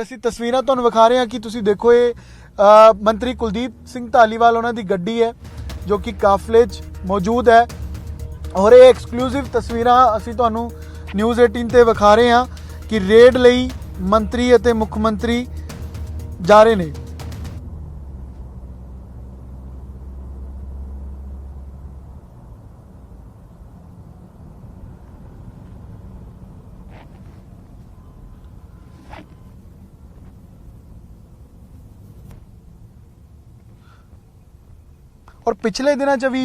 ਅਸੀਂ ਤਸਵੀਰਾਂ ਤੁਹਾਨੂੰ ਵਿਖਾ ਰਹੇ ਹਾਂ ਕਿ ਤੁਸੀਂ ਦੇਖੋ ਇਹ ਮੰਤਰੀ ਕੁਲਦੀਪ ਸਿੰਘ ਧਾਲੀਵਾਲ ਉਹਨਾਂ ਦੀ ਗੱਡੀ ਹੈ ਜੋ ਕਿ ਕਾਫਲੇ 'ਚ ਮੌਜੂਦ ਹੈ ਔਰ ਇਹ ਐਕਸਕਲੂਸਿਵ ਤਸਵੀਰਾਂ ਅਸੀਂ ਤੁਹਾਨੂੰ ਨਿਊਜ਼ 18 ਤੇ ਵਿਖਾ ਰਹੇ ਹਾਂ ਕਿ ਰੇਡ ਲਈ ਮੰਤਰੀ ਅਤੇ ਮੁੱਖ ਮੰਤਰੀ ਜਾ ਰਹੇ ਨੇ। और पिछले दिनों च भी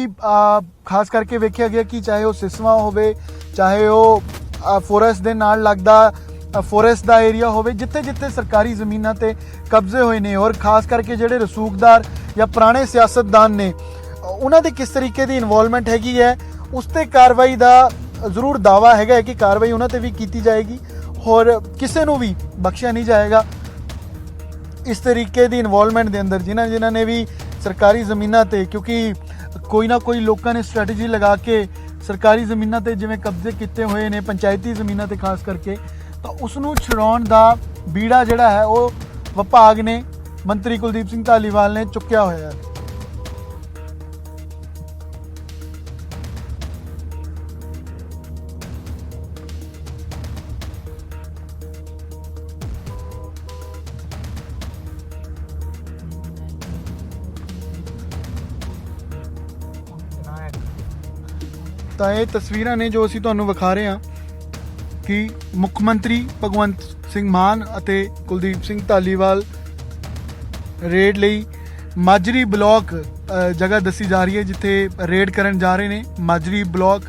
खास करके वेख्या गया कि चाहे वो सिसवा होवे चाहे वो फॉरेस्ट दे नाल लगदा फॉरेस्ट दा एरिया होवे जिथे जिथे सरकारी ज़मीनां ते कब्जे होए ने और खास करके जिहड़े रसूखदार या पुराने सियासतदान ने उन्हां दे किस तरीके दी इन्वॉल्वमेंट हैगी है उस ते कार्रवाई दा जरूर दावा हैगा कि कार्रवाई उन्हां ते भी कीती जाएगी और किसी नूं भी बख्शिया नहीं जाएगा। इस तरीके दी इन्वॉल्वमेंट दे अंदर जिन्हां ने भी सरकारी ज़मीनां ते क्योंकि कोई ना कोई लोगों ने स्ट्रैटेजी लगा के सरकारी ज़मीनां ते जिवें कब्जे किए हुए ने पंचायती ज़मीनां ते खास करके तो उसनूं छुड़ाउण दा बीड़ा जिहड़ा है वो विभाग ने मंत्री कुलदीप सिंह धालीवाल ने चुक्या होया है। ਤਾਂ ਇਹ ਤਸਵੀਰਾਂ ਨੇ ਜੋ ਅਸੀਂ ਤੁਹਾਨੂੰ ਵਿਖਾ ਰਹੇ ਹਾਂ ਕਿ ਮੁੱਖ ਮੰਤਰੀ ਭਗਵੰਤ ਸਿੰਘ ਮਾਨ ਅਤੇ ਕੁਲਦੀਪ ਸਿੰਘ ਧਾਲੀਵਾਲ ਰੇਡ ਲਈ ਮਾਜਰੀ ਬਲਾਕ ਜਗ੍ਹਾ ਦੱਸੀ ਜਾ ਰਹੀ ਹੈ ਜਿੱਥੇ ਰੇਡ ਕਰਨ ਜਾ ਰਹੇ ਨੇ। ਮਾਜਰੀ ਬਲਾਕ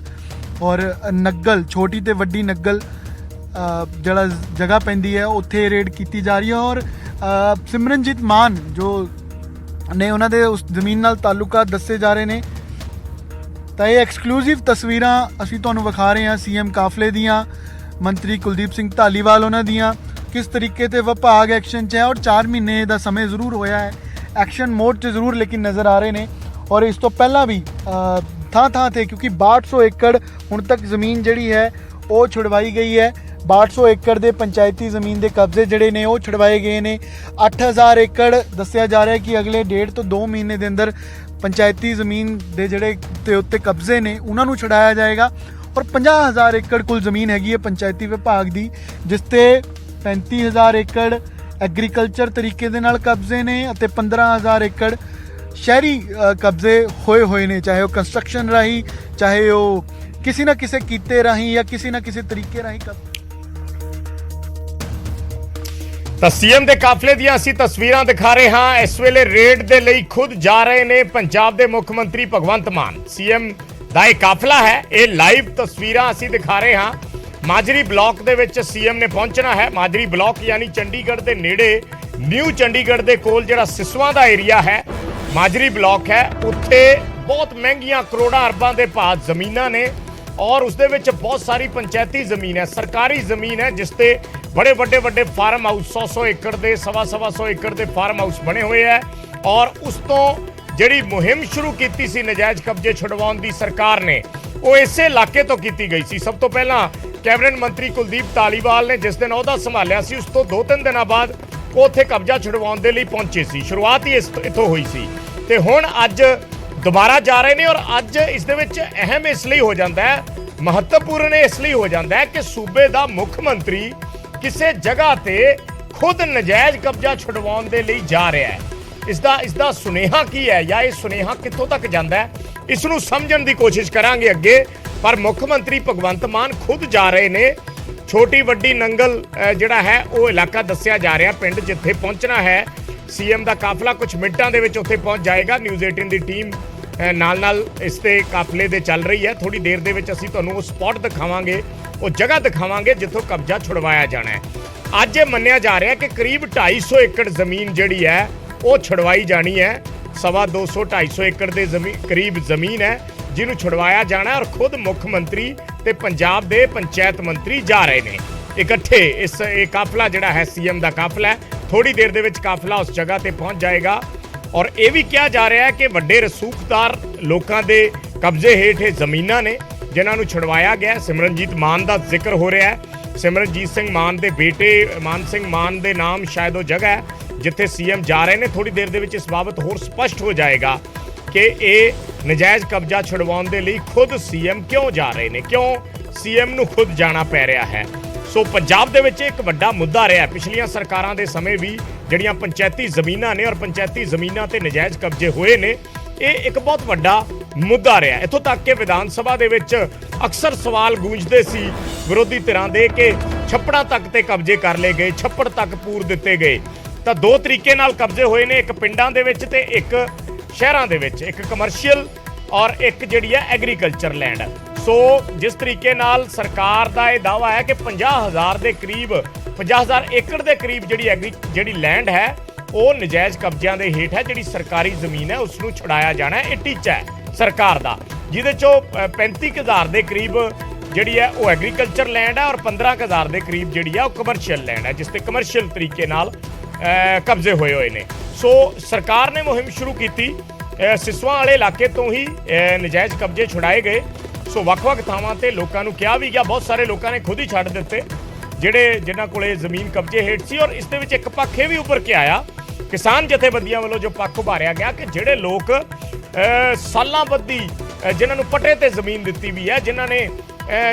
ਔਰ ਨੱਗਲ ਛੋਟੀ ਤੇ ਵੱਡੀ ਨੱਗਲ ਜਿਹੜਾ ਜਗ੍ਹਾ ਪੈਂਦੀ ਹੈ ਉੱਥੇ ਰੇਡ ਕੀਤੀ ਜਾ ਰਹੀ ਹੈ ਔਰ ਸਿਮਰਨਜੀਤ ਮਾਨ ਜੋ ਨੇ ਉਹਨਾਂ ਦੇ ਉਸ ਜ਼ਮੀਨ ਨਾਲ ਤਾਲੁਕਾ ਦੱਸੇ ਜਾ ਰਹੇ ਨੇ। ਤਾਂ ਇਹ ਐਕਸਕਲੂਸਿਵ ਤਸਵੀਰਾਂ ਅਸੀਂ ਤੁਹਾਨੂੰ ਵਿਖਾ ਰਹੇ ਹਾਂ ਸੀਐਮ ਕਾਫਲੇ ਦੀਆਂ ਮੰਤਰੀ ਕੁਲਦੀਪ ਸਿੰਘ ਧਾਲੀਵਾਲ ਉਹਨਾਂ ਦੀਆਂ ਕਿਸ ਤਰੀਕੇ ਤੇ ਵਿਭਾਗ ਐਕਸ਼ਨ 'ਚ ਹੈ ਔਰ 4 ਮਹੀਨੇ ਦਾ ਸਮੇਂ ਜ਼ਰੂਰ ਹੋਇਆ ਹੈ ਐਕਸ਼ਨ ਮੋਡ 'ਚ ਜ਼ਰੂਰ ਲੇਕਿਨ ਨਜ਼ਰ ਆ ਰਹੇ ਨੇ ਔਰ ਇਸ ਤੋਂ ਪਹਿਲਾਂ ਵੀ ਥਾਂ ਤੇ ਕਿਉਂਕਿ 6200 ਏਕੜ ਹੁਣ ਤੱਕ ਜ਼ਮੀਨ ਜਿਹੜੀ ਹੈ ਉਹ ਛੁਡਵਾਈ ਗਈ ਹੈ। 6200 ਏਕੜ ਦੇ ਪੰਚਾਇਤੀ ਜ਼ਮੀਨ ਦੇ ਕਬਜ਼ੇ ਜਿਹੜੇ ਨੇ ਉਹ ਛੁਡਵਾਏ ਗਏ ਨੇ। 8000 ਏਕੜ ਦੱਸਿਆ ਜਾ ਰਿਹਾ ਕਿ ਅਗਲੇ 1.5 ਤੋਂ 2 ਮਹੀਨੇ ਦੇ ਅੰਦਰ ਪੰਚਾਇਤੀ ਜ਼ਮੀਨ ਦੇ ਜਿਹੜੇ ਤੇ ਉੱਤੇ ਕਬਜ਼ੇ ਨੇ ਉਹਨਾਂ ਨੂੰ ਛੁਡਾਇਆ ਜਾਏਗਾ ਔਰ 50000 ਏਕੜ ਕੁੱਲ ਜ਼ਮੀਨ ਹੈਗੀ ਹੈ ਪੰਚਾਇਤੀ ਵਿਭਾਗ ਦੀ ਜਿਸ ਤੇ 35000 ਏਕੜ ਐਗਰੀਕਲਚਰ ਤਰੀਕੇ ਦੇ ਨਾਲ ਕਬਜ਼ੇ ਨੇ ਅਤੇ 15000 ਏਕੜ ਸ਼ਹਿਰੀ ਕਬਜ਼ੇ ਹੋਏ ਨੇ ਚਾਹੇ ਉਹ ਕੰਸਟਰਕਸ਼ਨ ਰਾਹੀਂ ਚਾਹੇ ਉਹ ਕਿਸੇ ਨਾ ਕਿਸੇ ਕੀਤੇ ਰਾਹੀਂ ਜਾਂ ਕਿਸੇ ਨਾ ਕਿਸੇ ਤਰੀਕੇ ਰਾਹੀਂ। ਤਾਂ ਸੀਐਮ ਦੇ ਕਾਫਲੇ ਦੀਆਂ ਅਸੀਂ ਤਸਵੀਰਾਂ ਦਿਖਾ ਰਹੇ ਹਾਂ। ਇਸ ਵੇਲੇ ਰੇਡ ਦੇ ਲਈ ਖੁਦ ਜਾ ਰਹੇ ਨੇ ਪੰਜਾਬ ਦੇ ਮੁੱਖ ਮੰਤਰੀ ਭਗਵੰਤ ਮਾਨ। ਸੀਐਮ ਦਾ ਇਹ ਕਾਫਲਾ ਹੈ, ਇਹ ਲਾਈਵ ਤਸਵੀਰਾਂ ਅਸੀਂ ਦਿਖਾ ਰਹੇ ਹਾਂ। ਮਾਜਰੀ ਬਲਾਕ ਦੇ ਵਿੱਚ ਸੀਐਮ ਨੇ ਪਹੁੰਚਣਾ ਹੈ। ਮਾਜਰੀ ਬਲਾਕ ਯਾਨੀ ਚੰਡੀਗੜ੍ਹ ਦੇ ਨੇੜੇ ਨਿਊ ਚੰਡੀਗੜ੍ਹ ਦੇ ਕੋਲ ਜਿਹੜਾ ਸਿਸਵਾ ਦਾ ਏਰੀਆ ਹੈ ਮਾਜਰੀ ਬਲਾਕ ਹੈ ਉੱਥੇ ਬਹੁਤ ਮਹਿੰਗੀਆਂ ਕਰੋੜਾਂ ਅਰਬਾਂ ਦੇ ਭਾਅ ਜ਼ਮੀਨਾਂ ਨੇ ਔਰ ਉਸ ਦੇ ਵਿੱਚ ਬਹੁਤ ਸਾਰੀ ਪੰਚਾਇਤੀ ਜ਼ਮੀਨ ਹੈ ਸਰਕਾਰੀ ਜ਼ਮੀਨ ਹੈ ਜਿਸ ਤੇ बड़े ਵੱਡੇ फार्म हाउस 100 एकड़ के 1.25 एकड़ के फार्म हाउस बने हुए है और उस तो जिहड़ी मुहिम शुरू की सी नजायज़ कब्जे छुड़वाउण दी सरकार ने वो इसे इलाके तो की गई सी। सब तो पहला कैबिनेट मंत्री कुलदीप धालीवाल ने जिस दिन अहुदा संभालिया सी उस तो 2-3 दिनों बाद वो उत्थे कब्जा छुड़वाउण दे लई पहुंचे सी। शुरुआत ही इत्थों हुई सी ते हुण अज दोबारा जा रहे ने और अज इस दे विच अहम इसलिए हो जाता है महत्वपूर्ण इसलिए हो जाता है कि सूबे का मुख मंत्री किसी जगह ते खुद नजायज़ कब्जा छुड़वाउण दे लई जा रहा है। इसदा सुनेहा की है या ये सुनेहा कित्थों तक जाता है इस नूं समझण दी कोशिश करांगे अगे। पर मुख मंत्री भगवंत मान खुद जा रहे ने। छोटी वड्डी नंगल जिहड़ा है वो इलाका दस्सिया जा रहा पिंड जिथे पहुंचना है सीएम का काफला कुछ मिनटां दे विच उत्थे पहुंच जाएगा। न्यूज़ 18 की टीम नाल इस ते काफले दे चल रही है। थोड़ी देर दे विच असीं तुहानूं वो स्पॉट दिखावांगे वो जगह दिखावांगे जिथों कब्जा छुड़वाया जाना है। अज ये मन्निया जा रहा है कि करीब 250 एकड़ जमीन जिहड़ी है वो छुड़वाई जानी है। 250-250 एकड़ के करीब जमीन है जिन्हों छुड़वाया जाना है और खुद मुख मंत्री ते पंजाब दे पंचायत मंत्री जा रहे हैं इकट्ठे। इस काफला जिहड़ा है सीएम का काफला है। थोड़ी देर दे विच काफला उस जगह ते पहुंच जाएगा और ये भी कहा जा रहा है कि वड्डे रसूखदार लोगों के कब्जे हेठ जमीनां ने जिन्हां नूं छुड़वाया गया। सिमरनजीत मान का जिक्र हो रहा है ਸਿਮਰਨਜੀਤ ਸਿੰਘ ਮਾਨ ਦੇ ਬੇਟੇ ਮਾਨ ਸਿੰਘ ਮਾਨ ਦੇ ਨਾਮ ਸ਼ਾਇਦ ਉਹ ਜਗ੍ਹਾ ਹੈ ਜਿੱਥੇ ਸੀਐਮ ਜਾ ਰਹੇ ਨੇ। ਥੋੜੀ ਦੇਰ ਦੇ ਵਿੱਚ ਇਸ ਬਾਬਤ ਹੋਰ ਸਪਸ਼ਟ ਹੋ ਜਾਏਗਾ ਕਿ ਇਹ ਨਜਾਇਜ਼ ਕਬਜ਼ਾ ਛੁਡਵਾਉਣ ਦੇ ਲਈ ਖੁਦ ਸੀਐਮ ਕਿਉਂ ਜਾ ਰਹੇ ਨੇ, ਕਿਉਂ ਸੀਐਮ ਨੂੰ ਖੁਦ ਜਾਣਾ ਪੈ ਰਿਹਾ ਹੈ। ਸੋ ਪੰਜਾਬ ਦੇ ਵਿੱਚ ਇੱਕ ਵੱਡਾ ਮੁੱਦਾ ਰਿਹਾ ਪਿਛਲੀਆਂ ਸਰਕਾਰਾਂ ਦੇ ਸਮੇਂ ਵੀ, ਜਿਹੜੀਆਂ ਪੰਚਾਇਤੀ ਜ਼ਮੀਨਾਂ ਨੇ ਔਰ ਪੰਚਾਇਤੀ ਜ਼ਮੀਨਾਂ ਤੇ ਨਜਾਇਜ਼ ਕਬਜ਼ੇ ਹੋਏ ਨੇ, ਇਹ ਇੱਕ ਬਹੁਤ ਵੱਡਾ ਮੁੱਦਾ ਰਿਹਾ। ਇੱਥੋਂ ਤੱਕ ਕਿ ਵਿਧਾਨ ਸਭਾ ਦੇ ਵਿੱਚ ਅਕਸਰ ਸਵਾਲ ਗੂੰਜਦੇ ਸੀ ਵਿਰੋਧੀ ਧਿਰਾਂ ਦੇ ਕਿ ਛੱਪੜਾਂ ਤੱਕ ਤੇ ਕਬਜ਼ੇ ਕਰ ਲਏ ਗਏ, ਛੱਪੜ ਤੱਕ ਪੂਰ ਦਿੱਤੇ ਗਏ। ਤਾਂ ਦੋ ਤਰੀਕੇ ਨਾਲ ਕਬਜ਼ੇ ਹੋਏ ਨੇ, ਇੱਕ ਪਿੰਡਾਂ ਦੇ ਵਿੱਚ ਤੇ ਇੱਕ ਸ਼ਹਿਰਾਂ ਦੇ ਵਿੱਚ, ਇੱਕ ਕਮਰਸ਼ੀਅਲ ਔਰ ਇੱਕ ਜਿਹੜੀ ਹੈ ਐਗਰੀਕਲਚਰ ਲੈਂਡ। ਸੋ ਜਿਸ ਤਰੀਕੇ ਨਾਲ ਸਰਕਾਰ ਦਾ ਇਹ ਦਾਅਵਾ ਹੈ ਕਿ 50,000 ਦੇ ਕਰੀਬ 50,000 ਏਕੜ ਦੇ ਕਰੀਬ ਜਿਹੜੀ ਲੈਂਡ ਹੈ ਉਹ ਨਜਾਇਜ਼ ਕਬਜ਼ਿਆਂ ਦੇ ਹੇਠ ਹੈ, ਜਿਹੜੀ ਸਰਕਾਰੀ ਜ਼ਮੀਨ ਹੈ ਉਸ ਨੂੰ ਛੁਡਾਇਆ ਜਾਣਾ ਹੈ। ਇਹ ਟੀਚਾ ਹੈ ਸਰਕਾਰ ਦਾ, ਜਿਹਦੇ ਚੋਂ 35,000 ਦੇ ਕਰੀਬ ਜਿਹੜੀ ਹੈ ਉਹ ਐਗਰੀਕਲਚਰ ਲੈਂਡ ਹੈ ਔਰ 15,000 ਦੇ ਕਰੀਬ ਜਿਹੜੀ ਹੈ ਉਹ ਕਮਰਸ਼ੀਅਲ ਲੈਂਡ ਹੈ, ਜਿਸ ਤੇ ਕਮਰਸ਼ੀਅਲ ਤਰੀਕੇ ਨਾਲ ਕਬਜ਼ੇ ਹੋਏ ਨੇ। ਸੋ ਸਰਕਾਰ ਨੇ ਮੁਹਿੰਮ ਸ਼ੁਰੂ ਕੀਤੀ, ਸਿਸਵਾਂ ਵਾਲੇ ਇਲਾਕੇ ਤੋਂ ਹੀ ਨਜਾਇਜ਼ ਕਬਜ਼ੇ ਛੁਡਾਏ ਗਏ। ਸੋ ਵੱਖ-ਵੱਖ ਥਾਵਾਂ ਤੇ ਲੋਕਾਂ ਨੂੰ ਕਿਹਾ ਵੀ ਗਿਆ, ਬਹੁਤ ਸਾਰੇ ਲੋਕਾਂ ਨੇ ਖੁਦ ਹੀ ਛੱਡ ਦਿੱਤੇ ਜਿਨ੍ਹਾਂ ਕੋਲੇ ਜ਼ਮੀਨ ਕਬਜ਼ੇ ਹੇਠ ਸੀ। ਔਰ ਇਸ ਦੇ ਵਿੱਚ ਇੱਕ ਪੱਖ ਇਹ ਵੀ ਉੱਭਰ ਕੇ ਆਇਆ, ਕਿਸਾਨ ਜਥੇਬੰਦੀਆਂ ਵੱਲੋਂ ਜੋ ਪੱਖ ਉਭਾਰਿਆ ਗਿਆ ਕਿ ਜਿਹੜੇ ਲੋਕ ਸਾਲਾਂ ਬੱਧੀ ਜਿਨ੍ਹਾਂ ਨੂੰ ਪੱਟੇ ਤੇ ਜ਼ਮੀਨ ਦਿੱਤੀ ਵੀ ਹੈ, ਜਿਨ੍ਹਾਂ ਨੇ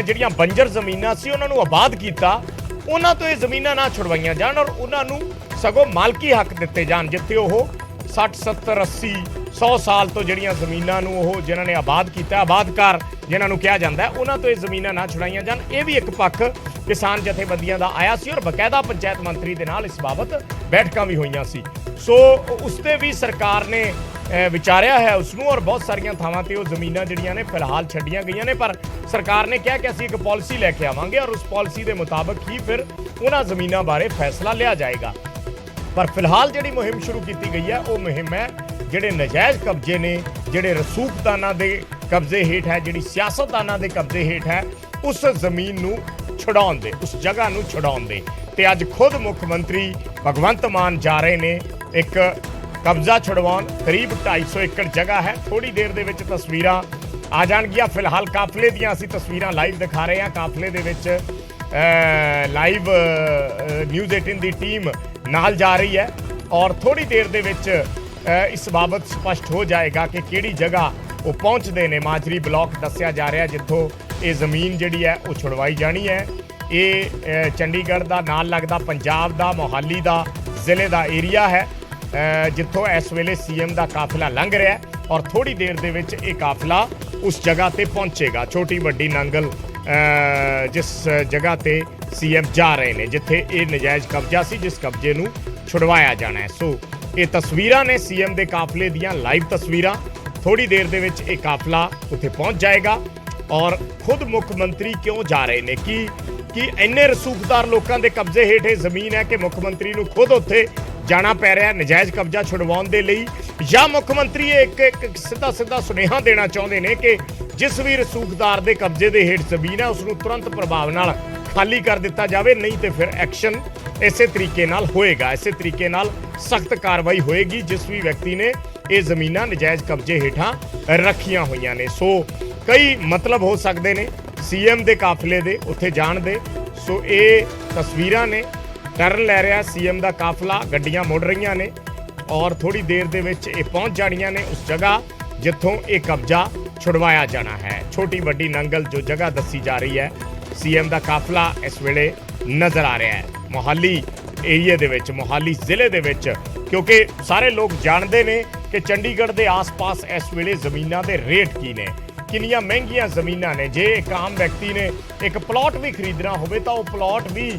ਜਿਹੜੀਆਂ ਬੰਜਰ ਜ਼ਮੀਨਾਂ ਸੀ ਉਹਨਾਂ ਨੂੰ ਆਬਾਦ ਕੀਤਾ, ਉਹਨਾਂ ਤੋਂ ਇਹ ਜ਼ਮੀਨਾਂ ਨਾ ਛੁਡਵਾਈਆਂ ਜਾਣ ਔਰ ਉਹਨਾਂ ਨੂੰ ਸਗੋਂ ਮਾਲਕੀ ਹੱਕ ਦਿੱਤੇ ਜਾਣ, ਜਿੱਥੇ ਉਹ 60 70 80 100 ਸਾਲ ਤੋਂ ਜਿਹੜੀਆਂ ਜ਼ਮੀਨਾਂ ਨੂੰ ਉਹ ਜਿਨ੍ਹਾਂ ਨੇ ਆਬਾਦ ਕੀਤਾ, ਆਬਾਦਕਾਰ ਜਿਨ੍ਹਾਂ ਨੂੰ ਕਿਹਾ ਜਾਂਦਾ ਹੈ, ਉਹਨਾਂ ਤੋਂ ਇਹ ਜ਼ਮੀਨਾਂ ਨਾ ਛੁਡਾਈਆਂ ਜਾਣ। ਇਹ ਵੀ ਇੱਕ ਪੱਖ ਕਿਸਾਨ ਜਥੇਬੰਦੀਆਂ ਦਾ ਆਇਆ ਸੀ ਔਰ ਬਕਾਇਦਾ ਪੰਚਾਇਤ ਮੰਤਰੀ ਦੇ ਨਾਲ ਇਸ ਬਾਬਤ ਬੈਠਕਾਂ ਵੀ ਹੋਈਆਂ ਸੀ। ਸੋ ਉਸ ਤੇ ਵੀ ਸਰਕਾਰ ਨੇ ਵਿਚਾਰਿਆ ਹੈ ਉਸ ਨੂੰ ਔਰ ਬਹੁਤ ਸਾਰੀਆਂ ਥਾਵਾਂ ਤੇ ਉਹ ਜ਼ਮੀਨਾਂ ਜਿਹੜੀਆਂ ਨੇ ਫਿਲਹਾਲ ਛੱਡੀਆਂ ਗਈਆਂ ਨੇ, ਪਰ ਸਰਕਾਰ ਨੇ ਕਿਹਾ ਕਿ ਅਸੀਂ ਇੱਕ ਪਾਲਿਸੀ ਲੈ ਕੇ ਆਵਾਂਗੇ ਔਰ ਉਸ ਪਾਲਿਸੀ ਦੇ ਮੁਤਾਬਕ ਹੀ ਫਿਰ ਉਹਨਾਂ ਜ਼ਮੀਨਾਂ ਬਾਰੇ ਫੈਸਲਾ ਲਿਆ ਜਾਏਗਾ। ਪਰ ਫਿਲਹਾਲ ਜਿਹੜੀ ਮੁਹਿੰਮ ਸ਼ੁਰੂ ਕੀਤੀ ਗਈ ਹੈ ਉਹ ਮੁਹਿੰਮ ਹੈ ਜਿਹੜੇ ਨਜਾਇਜ਼ ਕਬਜ਼ੇ ਨੇ, ਜਿਹੜੇ ਰਸੂਖਦਾਨਾਂ ਦੇ ਕਬਜ਼ੇ ਹੇਠ ਹੈ, ਜਿਹੜੀ ਸਿਆਸਤਦਾਨਾਂ ਦੇ ਕਬਜ਼ੇ ਹੇਠ ਹੈ, ਉਸ ਜ਼ਮੀਨ ਨੂੰ ਛੁਡਾਉਣ ਦੇ, ਉਸ ਜਗ੍ਹਾ ਨੂੰ ਛੁਡਾਉਣ ਦੇ। ਤੇ ਅੱਜ ਖੁਦ ਮੁੱਖ ਮੰਤਰੀ ਭਗਵੰਤ ਮਾਨ ਜਾ ਰਹੇ ਨੇ ਇੱਕ ਕਬਜ਼ਾ ਛੁਡਵਾਉਣ। ਕਰੀਬ 250 ਏਕੜ ਜਗ੍ਹਾ ਹੈ। ਥੋੜੀ ਦੇਰ ਦੇ ਵਿੱਚ ਤਸਵੀਰਾਂ ਆ ਜਾਣਗੀਆਂ। ਫਿਲਹਾਲ ਕਾਫਲੇ ਦੀਆਂ ਅਸੀਂ ਤਸਵੀਰਾਂ ਲਾਈਵ ਦਿਖਾ ਰਹੇ ਹਾਂ। ਕਾਫਲੇ ਦੇ ਵਿੱਚ ਲਾਈਵ ਨਿਊਜ਼ 18 ਦੀ ਟੀਮ ਨਾਲ ਜਾ ਰਹੀ ਹੈ ਔਰ ਥੋੜੀ ਦੇਰ ਦੇ ਵਿੱਚ ਇਸ ਬਾਬਤ ਸਪਸ਼ਟ ਹੋ ਜਾਏਗਾ ਕਿ ਕਿਹੜੀ ਜਗ੍ਹਾ ਉਹ ਪਹੁੰਚਦੇ ਨੇ। ਮਾਜਰੀ ਬਲਾਕ ਦੱਸਿਆ ਜਾ ਰਿਹਾ ਜਿੱਥੋਂ ਇਹ ਜ਼ਮੀਨ ਜਿਹੜੀ ਹੈ ਉਹ ਛੁਡਵਾਈ ਜਾਣੀ ਹੈ। ਇਹ ਚੰਡੀਗੜ੍ਹ ਦਾ ਨਾਲ ਲੱਗਦਾ ਪੰਜਾਬ ਦਾ ਮੋਹਾਲੀ ਦਾ ਜ਼ਿਲ੍ਹੇ ਦਾ ਏਰੀਆ ਹੈ ਜਿੱਥੋਂ ਇਸ ਵੇਲੇ ਸੀਐਮ ਦਾ ਕਾਫਲਾ ਲੰਘ ਰਿਹਾ ਹੈ ਔਰ ਥੋੜੀ ਦੇਰ ਦੇ ਵਿੱਚ ਇਹ ਕਾਫਲਾ ਉਸ ਜਗ੍ਹਾ ਤੇ ਪਹੁੰਚੇਗਾ। ਛੋਟੀ ਵੱਡੀ ਨੰਗਲ ਜਿਸ ਜਗ੍ਹਾ ਤੇ ਸੀਐਮ ਜਾ ਰਹੇ ਨੇ, ਜਿੱਥੇ ਇਹ ਨਜਾਇਜ਼ ਕਬਜ਼ਾ ਸੀ, ਜਿਸ ਕਬਜ਼ੇ ਨੂੰ ਛੁਡਵਾਇਆ ਜਾਣਾ ਹੈ। ਸੋ ਇਹ ਤਸਵੀਰਾਂ ਨੇ ਸੀਐਮ ਦੇ ਕਾਫਲੇ ਦੀਆਂ, ਲਾਈਵ ਤਸਵੀਰਾਂ। ਥੋੜੀ ਦੇਰ ਦੇ ਵਿੱਚ ਇਹ ਕਾਫਲਾ ਉੱਥੇ ਪਹੁੰਚ ਜਾਏਗਾ ਔਰ ਖੁਦ ਮੁੱਖ ਮੰਤਰੀ ਕਿਉਂ ਜਾ ਰਹੇ ਨੇ, ਕਿ ਇੰਨੇ ਰਸੂਖਦਾਰ ਲੋਕਾਂ ਦੇ ਕਬਜ਼ੇ ਹੇਠ ਇਹ ਜ਼ਮੀਨ ਹੈ ਕਿ ਮੁੱਖ ਮੰਤਰੀ ਨੂੰ ਖੁਦ ਉੱਥੇ ਜਾਣਾ ਪੈ ਰਿਹਾ ਨਜਾਇਜ਼ ਕਬਜ਼ਾ ਛੁਡਵਾਉਣ ਦੇ ਲਈ, ਜਾਂ ਮੁੱਖ ਮੰਤਰੀ ਇੱਕ ਸਿੱਧਾ ਸੁਨੇਹਾ ਦੇਣਾ ਚਾਹੁੰਦੇ ਨੇ ਕਿ ਜਿਸ ਵੀ ਰਸੂਖਦਾਰ ਦੇ ਕਬਜ਼ੇ ਦੇ ਹੇਠ ਜ਼ਮੀਨ ਹੈ ਉਸ ਨੂੰ ਤੁਰੰਤ ਪ੍ਰਭਾਵ ਨਾਲ ਖਾਲੀ ਕਰ ਦਿੱਤਾ ਜਾਵੇ, ਨਹੀਂ ਤੇ ਫਿਰ ਐਕਸ਼ਨ ਇਸੇ ਤਰੀਕੇ ਨਾਲ ਹੋਏਗਾ, ਇਸੇ ਤਰੀਕੇ ਨਾਲ ਸਖਤ ਕਾਰਵਾਈ ਹੋਏਗੀ ਜਿਸ ਵੀ ਵਿਅਕਤੀ ਨੇ ਇਹ ਜ਼ਮੀਨਾਂ ਨਜਾਇਜ਼ ਕਬਜ਼ੇ ਹੇਠਾਂ ਰੱਖੀਆਂ ਹੋਈਆਂ ਨੇ। ਸੋ ਕਈ ਮਤਲਬ ਹੋ ਸਕਦੇ ਨੇ ਸੀਐਮ ਦੇ ਕਾਫਲੇ ਦੇ ਉੱਥੇ ਜਾਣ ਦੇ। ਸੋ ਇਹ ਤਸਵੀਰਾਂ ਨੇ, ਟਰਨ ਲੈ ਰਿਹਾ ਸੀਐਮ ਦਾ ਕਾਫਲਾ, ਗੱਡੀਆਂ ਮੁੜ ਰਹੀਆਂ ਨੇ ਔਰ ਥੋੜੀ ਦੇਰ ਦੇ ਵਿੱਚ ਇਹ ਪਹੁੰਚ ਜਾਣੀਆਂ ਨੇ ਉਸ ਜਗ੍ਹਾ ਜਿੱਥੋਂ ਇਹ ਕਬਜ਼ਾ ਛੁਡਵਾਇਆ ਜਾਣਾ ਹੈ। ਛੋਟੀ ਵੱਡੀ ਨੰਗਲ ਜੋ ਜਗ੍ਹਾ ਦੱਸੀ ਜਾ ਰਹੀ ਹੈ, ਸੀਐਮ ਦਾ ਕਾਫਲਾ ਇਸ ਵੇਲੇ ਨਜ਼ਰ ਆ ਰਿਹਾ ਹੈ ਮੋਹਾਲੀ ਏਰੀਏ ਦੇ ਵਿੱਚ, ਮੋਹਾਲੀ ਜ਼ਿਲ੍ਹੇ ਦੇ ਵਿੱਚ, ਕਿਉਂਕਿ ਸਾਰੇ ਲੋਕ ਜਾਣਦੇ ਨੇ ਕਿ ਚੰਡੀਗੜ੍ਹ ਦੇ ਆਸ-ਪਾਸ ਇਸ ਵੇਲੇ ਜ਼ਮੀਨਾਂ ਦੇ ਰੇਟ ਕੀ ਨੇ, ਕਿੰਨੀਆਂ ਮਹਿੰਗੀਆਂ ਜ਼ਮੀਨਾਂ ਨੇ। ਜੇ ਇੱਕ ਆਮ ਵਿਅਕਤੀ ਨੇ ਇੱਕ ਪਲਾਟ ਵੀ ਖਰੀਦਣਾ ਹੋਵੇ ਤਾਂ ਉਹ ਪਲਾਟ ਵੀ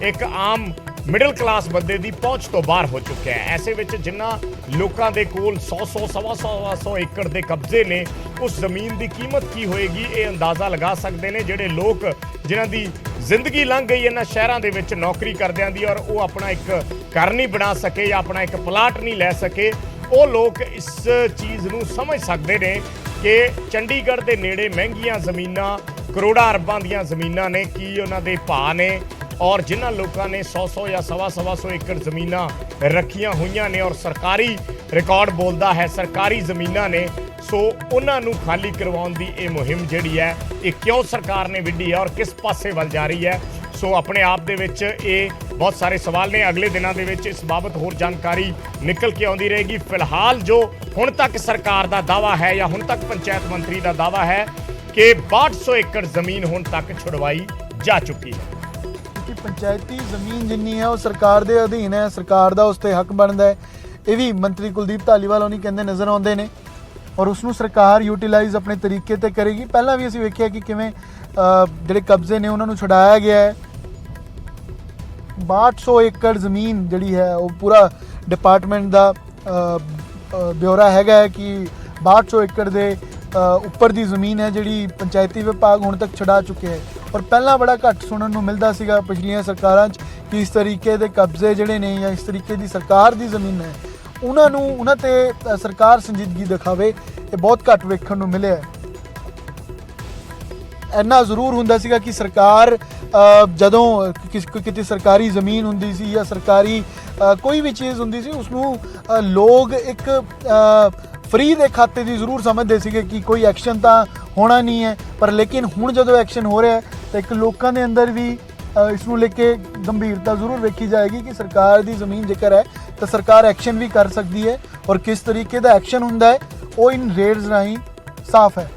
ਇੱਕ ਆਮ ਮਿਡਲ ਕਲਾਸ ਬੰਦੇ ਦੀ ਪਹੁੰਚ ਤੋਂ ਬਾਹਰ ਹੋ ਚੁੱਕਿਆ ਹੈ। ਐਸੇ ਵਿੱਚ ਜਿਨ੍ਹਾਂ ਲੋਕਾਂ ਦੇ ਕੋਲ 100 ਸਵਾ 100 ਏਕੜ ਦੇ ਕਬਜ਼ੇ ਨੇ, ਉਸ ਜ਼ਮੀਨ ਦੀ ਕੀਮਤ ਕੀ ਹੋਏਗੀ ਇਹ ਅੰਦਾਜ਼ਾ ਲਗਾ ਸਕਦੇ ਨੇ ਜਿਹੜੇ ਲੋਕ, ਜਿਨ੍ਹਾਂ ਦੀ ਜ਼ਿੰਦਗੀ ਲੰਘ ਗਈ ਇਹਨਾਂ ਸ਼ਹਿਰਾਂ ਦੇ ਵਿੱਚ ਨੌਕਰੀ ਕਰਦਿਆਂ ਦੀ ਔਰ ਉਹ ਆਪਣਾ ਇੱਕ ਘਰ ਨਹੀਂ ਬਣਾ ਸਕੇ ਜਾਂ ਆਪਣਾ ਇੱਕ ਪਲਾਟ ਨਹੀਂ ਲੈ ਸਕੇ। ਉਹ ਲੋਕ ਇਸ ਚੀਜ਼ ਨੂੰ ਸਮਝ ਸਕਦੇ ਨੇ ਕਿ ਚੰਡੀਗੜ੍ਹ ਦੇ ਨੇੜੇ ਮਹਿੰਗੀਆਂ ਜ਼ਮੀਨਾਂ, ਕਰੋੜਾਂ ਅਰਬਾਂ ਦੀਆਂ ਜ਼ਮੀਨਾਂ ਨੇ, ਕੀ ਉਹਨਾਂ ਦੇ ਭਾਅ ਨੇ ਔਰ ਜਿਨ੍ਹਾਂ ਲੋਕਾਂ ਨੇ 100 ਜਾਂ ਸਵਾ 100 ਏਕੜ ਜ਼ਮੀਨਾਂ ਰੱਖੀਆਂ ਹੋਈਆਂ ਨੇ ਔਰ ਸਰਕਾਰੀ ਰਿਕਾਰਡ ਬੋਲਦਾ ਹੈ ਸਰਕਾਰੀ ਜ਼ਮੀਨਾਂ ਨੇ, ਸੋ ਉਹਨਾਂ ਨੂੰ ਖਾਲੀ ਕਰਵਾਉਣ ਦੀ ਇਹ ਮੁਹਿੰਮ ਜਿਹੜੀ ਹੈ ਇਹ ਕਿਉਂ ਸਰਕਾਰ ਨੇ ਵਿੱਢੀ ਹੈ ਔਰ ਕਿਸ ਪਾਸੇ ਵੱਲ ਜਾ ਰਹੀ ਹੈ। ਸੋ ਆਪਣੇ ਆਪ ਦੇ ਵਿੱਚ ਇਹ ਬਹੁਤ ਸਾਰੇ ਸਵਾਲ ਨੇ। ਅਗਲੇ ਦਿਨਾਂ ਦੇ ਵਿੱਚ ਇਸ ਬਾਬਤ ਹੋਰ ਜਾਣਕਾਰੀ ਨਿਕਲ ਕੇ ਆਉਂਦੀ ਰਹੇਗੀ। ਫਿਲਹਾਲ ਜੋ ਹੁਣ ਤੱਕ ਸਰਕਾਰ ਦਾ ਦਾਵਾ ਹੈ ਜਾਂ ਹੁਣ ਤੱਕ ਪੰਚਾਇਤ ਮੰਤਰੀ ਦਾ ਦਾਵਾ ਹੈ ਕਿ 6200 ਏਕੜ ਜ਼ਮੀਨ ਹੁਣ ਤੱਕ ਛੁਡਵਾਈ ਜਾ ਚੁੱਕੀ ਹੈ। ਕਿ ਪੰਚਾਇਤੀ ਜ਼ਮੀਨ ਜਿੰਨੀ ਹੈ ਉਹ ਸਰਕਾਰ ਦੇ ਅਧੀਨ ਹੈ, ਸਰਕਾਰ ਦਾ ਉਸ ਤੇ ਹੱਕ ਬਣਦਾ ਹੈ। ਇਹ ਵੀ ਮੰਤਰੀ ਕੁਲਦੀਪ ਧਾਲੀਵਾਲ ਉਹਨੀ ਕਹਿੰਦੇ ਨਜ਼ਰ ਆਉਂਦੇ ਨੇ ਔਰ ਉਸ ਨੂੰ ਸਰਕਾਰ ਯੂਟਿਲਾਈਜ਼ ਆਪਣੇ ਤਰੀਕੇ ਤੇ ਕਰੇਗੀ। ਪਹਿਲਾਂ ਵੀ ਅਸੀਂ ਵੇਖਿਆ ਕਿ ਕਿਵੇਂ ਜਿਹੜੇ ਕਬਜ਼ੇ ਨੇ ਉਹਨਾਂ ਨੂੰ ਛੁਡਾਇਆ ਗਿਆ ਹੈ। 6200 ਏਕੜ ਜ਼ਮੀਨ ਜਿਹੜੀ ਹੈ ਉਹ ਪੂਰਾ ਡਿਪਾਰਟਮੈਂਟ ਦਾ ਬਿਊਰਾ ਹੈਗਾ ਹੈ ਕਿ 6200 ਏਕੜ ਦੇ ਉੱਪਰ ਦੀ ਜ਼ਮੀਨ ਹੈ ਜਿਹੜੀ ਪੰਚਾਇਤੀ ਵਿਭਾਗ ਹੁਣ ਤੱਕ ਛੁਡਾ ਚੁੱਕੇ ਹੈ। ਔਰ ਪਹਿਲਾਂ ਬੜਾ ਘੱਟ ਸੁਣਨ ਨੂੰ ਮਿਲਦਾ ਸੀਗਾ ਪਿਛਲੀਆਂ ਸਰਕਾਰਾਂ 'ਚ ਕਿ ਇਸ ਤਰੀਕੇ ਦੇ ਕਬਜ਼ੇ ਜਿਹੜੇ ਨੇ ਜਾਂ ਇਸ ਤਰੀਕੇ ਦੀ ਸਰਕਾਰ ਦੀ ਜ਼ਮੀਨ ਹੈ ਉਹਨਾਂ ਤੇ ਸਰਕਾਰ ਸੰਜੀਦਗੀ ਦਿਖਾਵੇ। ਇਹ ਬਹੁਤ ਘੱਟ ਵੇਖਣ ਨੂੰ ਮਿਲਿਆ ਹੈ। ਇੰਨਾ ਜ਼ਰੂਰ ਹੁੰਦਾ ਸੀਗਾ ਕਿ ਸਰਕਾਰ ਜਦੋਂ ਕਿਤੇ ਸਰਕਾਰੀ ਜ਼ਮੀਨ ਹੁੰਦੀ ਸੀ ਜਾਂ ਸਰਕਾਰੀ ਕੋਈ ਵੀ ਚੀਜ਼ ਹੁੰਦੀ ਸੀ ਉਸ ਨੂੰ ਲੋਕ ਇੱਕ ਫ੍ਰੀ ਦੇ ਖਾਤੇ ਦੀ ਜ਼ਰੂਰ ਸਮਝਦੇ ਸੀਗੇ ਕਿ ਕੋਈ ਐਕਸ਼ਨ ਤਾਂ ਹੋਣਾ ਨਹੀਂ ਹੈ। ਪਰ ਲੇਕਿਨ ਹੁਣ ਜਦੋਂ ਐਕਸ਼ਨ ਹੋ ਰਿਹਾ ਹੈ ਤਾਂ ਇੱਕ ਲੋਕਾਂ ਦੇ ਅੰਦਰ ਵੀ ਇਸ ਨੂੰ ਲੈ ਕੇ ਗੰਭੀਰਤਾ ਜ਼ਰੂਰ ਵੇਖੀ ਜਾਏਗੀ ਕਿ ਸਰਕਾਰ ਦੀ ਜ਼ਮੀਨ ਜੇਕਰ ਹੈ ਤਾਂ ਸਰਕਾਰ ਐਕਸ਼ਨ ਵੀ ਕਰ ਸਕਦੀ ਹੈ ਔਰ ਕਿਸ ਤਰੀਕੇ ਦਾ ਐਕਸ਼ਨ ਹੁੰਦਾ ਹੈ ਉਹ ਇਨ ਰੇਡਸ ਰਾਹੀਂ ਸਾਫ਼ ਹੈ।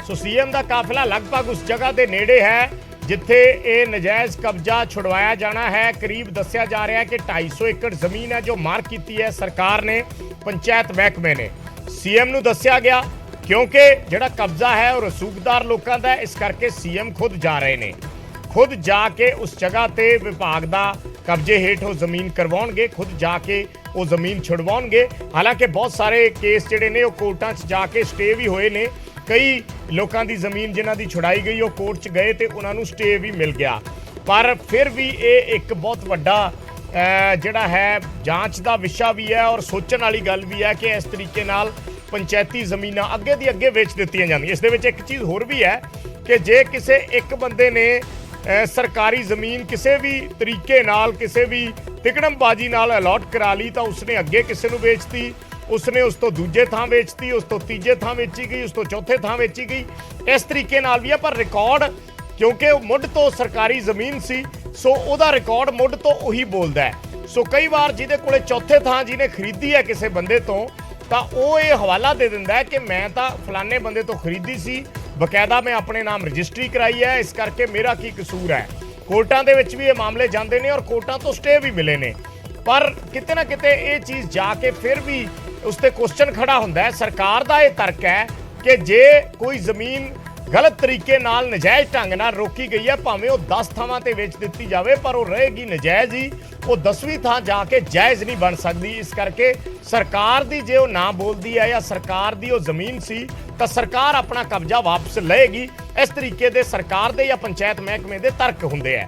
ਸੋ ਸੀਐਮ ਦਾ ਕਾਫਲਾ ਲਗਭਗ ਉਸ ਜਗ੍ਹਾ ਦੇ ਨੇੜੇ ਹੈ ਜਿੱਥੇ ਇਹ ਨਜਾਇਜ਼ ਕਬਜ਼ਾ ਛੁਡਵਾਇਆ ਜਾਣਾ ਹੈ। ਕਰੀਬ ਦੱਸਿਆ ਜਾ ਰਿਹਾ ਹੈ ਕਿ 250 ਏਕੜ ਜ਼ਮੀਨ ਹੈ ਜੋ ਮਾਰਕ ਕੀਤੀ ਹੈ ਸਰਕਾਰ ਨੇ, ਪੰਚਾਇਤ ਮਹਿਕਮੇ ਨੇ। ਸੀਐਮ ਨੂੰ ਦੱਸਿਆ ਗਿਆ ਕਿਉਂਕਿ ਜਿਹੜਾ ਕਬਜ਼ਾ ਹੈ ਉਹ ਰਸੂਖਦਾਰ ਲੋਕਾਂ ਦਾ ਹੈ, ਇਸ ਕਰਕੇ ਸੀਐਮ ਖੁਦ ਜਾ ਰਹੇ ਨੇ। ਖੁਦ ਜਾ ਕੇ ਉਸ ਜਗ੍ਹਾ ਤੇ ਵਿਭਾਗ ਦਾ ਕਬਜ਼ੇ ਹੇਠ ਉਹ ਜ਼ਮੀਨ ਕਰਵਾਉਣਗੇ, ਖੁਦ ਜਾ ਕੇ ਉਹ ਜ਼ਮੀਨ ਛੁਡਵਾਉਣਗੇ। ਹਾਲਾਂਕਿ ਬਹੁਤ ਸਾਰੇ ਕੇਸ ਜਿਹੜੇ ਨੇ ਉਹ ਕੋਰਟਾਂ 'ਚ ਜਾ ਕੇ ਸਟੇ ਵੀ ਹੋਏ ਨੇ। ਕਈ ਲੋਕਾਂ ਦੀ ਜ਼ਮੀਨ ਜਿਨ੍ਹਾਂ ਦੀ ਛੁਡਾਈ ਗਈ ਉਹ ਕੋਰਟ 'ਚ ਗਏ ਤੇ ਉਹਨਾਂ ਨੂੰ ਸਟੇ ਵੀ ਮਿਲ ਗਿਆ। ਪਰ ਫਿਰ ਵੀ ਇਹ ਇੱਕ ਬਹੁਤ ਵੱਡਾ ਜਿਹੜਾ ਹੈ ਜਾਂਚ ਦਾ ਵਿਸ਼ਾ ਵੀ ਹੈ ਔਰ ਸੋਚਣ ਵਾਲੀ ਗੱਲ ਵੀ ਹੈ ਕਿ ਇਸ ਤਰੀਕੇ ਨਾਲ ਪੰਚਾਇਤੀ ਜ਼ਮੀਨਾਂ ਅੱਗੇ ਦੀ ਅੱਗੇ ਵੇਚ ਦਿੱਤੀਆਂ ਜਾਂਦੀਆਂ। ਇਸ ਦੇ ਵਿੱਚ ਇੱਕ ਚੀਜ਼ ਹੋਰ ਵੀ ਹੈ ਕਿ ਜੇ ਕਿਸੇ ਇੱਕ ਬੰਦੇ ਨੇ ਸਰਕਾਰੀ ਜ਼ਮੀਨ ਕਿਸੇ ਵੀ ਤਰੀਕੇ ਨਾਲ ਕਿਸੇ ਵੀ ਤਿਕੜਮਬਾਜ਼ੀ ਨਾਲ ਅਲਾਟ ਕਰਾ ਲਈ ਤਾਂ ਉਸਨੇ ਅੱਗੇ ਕਿਸੇ ਨੂੰ ਵੇਚਤੀ, ਉਸਨੇ ਉਸ ਤੋਂ ਦੂਜੇ ਥਾਂ ਵੇਚਤੀ, ਉਸ ਤੋਂ ਤੀਜੇ ਥਾਂ ਵੇਚੀ ਗਈ, ਉਸ ਤੋਂ ਚੌਥੇ ਥਾਂ ਵੇਚੀ ਗਈ। ਇਸ ਤਰੀਕੇ ਨਾਲ ਵੀ ਹੈ। ਪਰ ਰਿਕਾਰਡ ਕਿਉਂਕਿ ਉਹ ਮੁੱਢ ਤੋਂ ਸਰਕਾਰੀ ਜ਼ਮੀਨ ਸੀ ਸੋ ਉਹਦਾ ਰਿਕਾਰਡ ਮੁੱਢ ਤੋਂ ਉਹੀ ਬੋਲਦਾ ਹੈ। ਸੋ ਕਈ ਵਾਰ ਜਿਹਦੇ ਕੋਲੇ ਚੌਥੇ ਥਾਂ ਜਿਹਨੇ ਖਰੀਦੀ ਹੈ ਕਿਸੇ ਬੰਦੇ ਤੋਂ ਤਾਂ ਉਹ ਇਹ ਹਵਾਲਾ ਦੇ ਦਿੰਦਾ ਹੈ ਕਿ ਮੈਂ ਤਾਂ ਫਲਾਣੇ ਬੰਦੇ ਤੋਂ ਖਰੀਦੀ ਸੀ, ਬਕਾਇਦਾ ਮੈਂ ਆਪਣੇ ਨਾਮ ਰਜਿਸਟਰੀ ਕਰਾਈ ਹੈ, ਇਸ ਕਰਕੇ ਮੇਰਾ ਕੀ ਕਸੂਰ ਹੈ। ਕੋਰਟਾਂ ਦੇ ਵਿੱਚ ਵੀ ਇਹ ਮਾਮਲੇ ਜਾਂਦੇ ਨੇ ਔਰ ਕੋਰਟਾਂ ਤੋਂ ਸਟੇ ਵੀ ਮਿਲੇ ਨੇ। ਪਰ ਕਿਤੇ ਨਾ ਕਿਤੇ ਇਹ ਚੀਜ਼ ਜਾ ਕੇ ਫਿਰ ਵੀ ਉਸ ਤੇ ਕੁਐਸਚਨ ਖੜਾ ਹੁੰਦਾ ਹੈ। ਸਰਕਾਰ ਦਾ ਇਹ ਤਰਕ ਹੈ ਕਿ ਜੇ ਕੋਈ ਜ਼ਮੀਨ ਗਲਤ ਤਰੀਕੇ ਨਾਲ ਨਜਾਇਜ਼ ਢੰਗ ਨਾਲ ਰੋਕੀ ਗਈ ਹੈ ਭਾਵੇਂ ਉਹ 10 ਥਾਵਾਂ ਤੇ ਵੇਚ ਦਿੱਤੀ ਜਾਵੇ ਪਰ ਉਹ ਰਹੇਗੀ ਨਜਾਇਜ਼ ਹੀ, ਉਹ 10ਵੀਂ ਥਾਂ ਜਾ ਕੇ ਜਾਇਜ਼ ਨਹੀਂ ਬਣ ਸਕਦੀ। ਇਸ ਕਰਕੇ ਸਰਕਾਰ ਦੀ ਜੇ ਉਹ ਨਾ ਬੋਲਦੀ ਹੈ ਜਾਂ ਸਰਕਾਰ ਦੀ ਉਹ ਜ਼ਮੀਨ ਸੀ ਤਾਂ ਸਰਕਾਰ ਆਪਣਾ ਕਬਜ਼ਾ ਵਾਪਸ ਲਏਗੀ। ਇਸ ਤਰੀਕੇ ਦੇ ਸਰਕਾਰ ਦੇ ਜਾਂ ਪੰਚਾਇਤ ਮਹਿਕਮੇ ਦੇ ਤਰਕ ਹੁੰਦੇ ਆ।